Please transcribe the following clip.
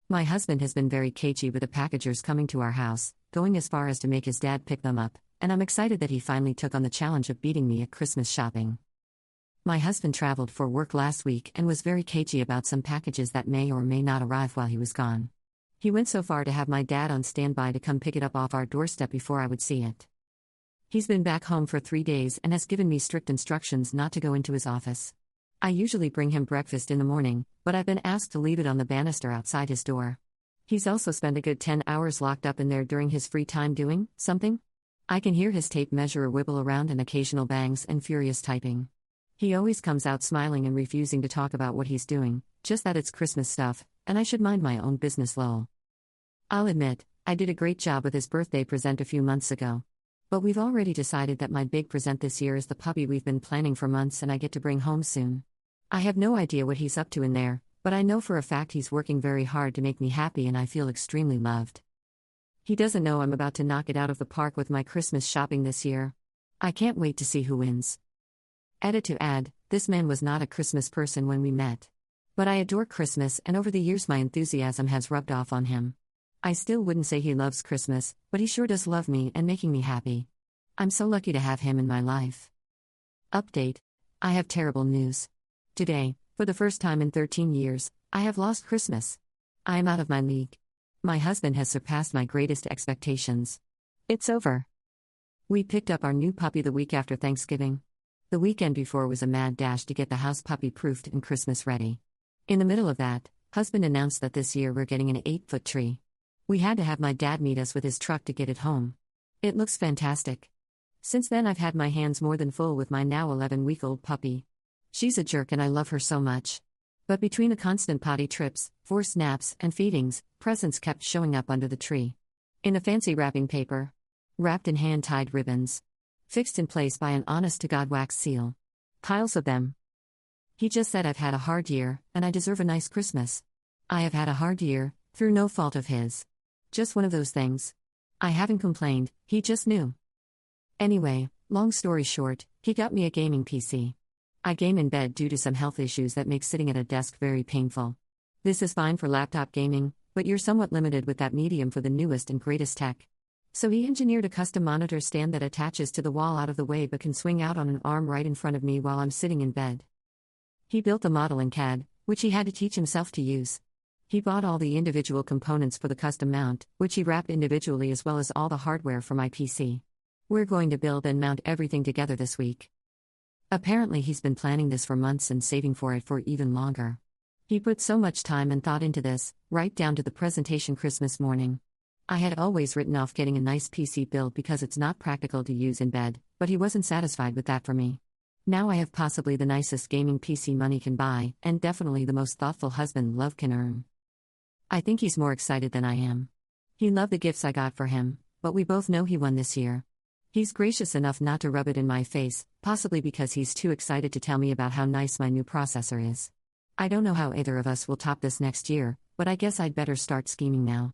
My husband has been very cagey with the packagers coming to our house, going as far as to make his dad pick them up, and I'm excited that he finally took on the challenge of beating me at Christmas shopping. My husband traveled for work last week and was very cagey about some packages that may or may not arrive while he was gone. He went so far to have my dad on standby to come pick it up off our doorstep before I would see it. He's been back home for 3 days and has given me strict instructions not to go into his office. I usually bring him breakfast in the morning, but I've been asked to leave it on the banister outside his door. He's also spent a good 10 hours locked up in there during his free time doing something. I can hear his tape measure wibble around and occasional bangs and furious typing. He always comes out smiling and refusing to talk about what he's doing, just that it's Christmas stuff, and I should mind my own business lol. I'll admit, I did a great job with his birthday present a few months ago. But we've already decided that my big present this year is the puppy we've been planning for months and I get to bring home soon. I have no idea what he's up to in there, but I know for a fact he's working very hard to make me happy and I feel extremely loved. He doesn't know I'm about to knock it out of the park with my Christmas shopping this year. I can't wait to see who wins. Edit to add, this man was not a Christmas person when we met. But I adore Christmas and over the years my enthusiasm has rubbed off on him. I still wouldn't say he loves Christmas, but he sure does love me and making me happy. I'm so lucky to have him in my life. Update. I have terrible news. Today, for the first time in 13 years, I have lost Christmas. I am out of my league. My husband has surpassed my greatest expectations. It's over. We picked up our new puppy the week after Thanksgiving. The weekend before was a mad dash to get the house puppy-proofed and Christmas ready. In the middle of that, husband announced that this year we're getting an 8-foot tree. We had to have my dad meet us with his truck to get it home. It looks fantastic. Since then I've had my hands more than full with my now 11-week-old puppy. She's a jerk and I love her so much. But between the constant potty trips, forced naps, and feedings, presents kept showing up under the tree. In a fancy wrapping paper. Wrapped in hand-tied ribbons. Fixed in place by an honest-to-God wax seal. Piles of them. He just said I've had a hard year, and I deserve a nice Christmas. I have had a hard year, through no fault of his. Just one of those things. I haven't complained, he just knew. Anyway, long story short, he got me a gaming PC. I game in bed due to some health issues that make sitting at a desk very painful. This is fine for laptop gaming, but you're somewhat limited with that medium for the newest and greatest tech. So he engineered a custom monitor stand that attaches to the wall out of the way but can swing out on an arm right in front of me while I'm sitting in bed. He built the model in CAD, which he had to teach himself to use. He bought all the individual components for the custom mount, which he wrapped individually as well as all the hardware for my PC. We're going to build and mount everything together this week. Apparently he's been planning this for months and saving for it for even longer. He put so much time and thought into this, right down to the presentation Christmas morning. I had always written off getting a nice PC build because it's not practical to use in bed, but he wasn't satisfied with that for me. Now I have possibly the nicest gaming PC money can buy, and definitely the most thoughtful husband love can earn. I think he's more excited than I am. He loved the gifts I got for him, but we both know he won this year. He's gracious enough not to rub it in my face, possibly because he's too excited to tell me about how nice my new processor is. I don't know how either of us will top this next year, but I guess I'd better start scheming now.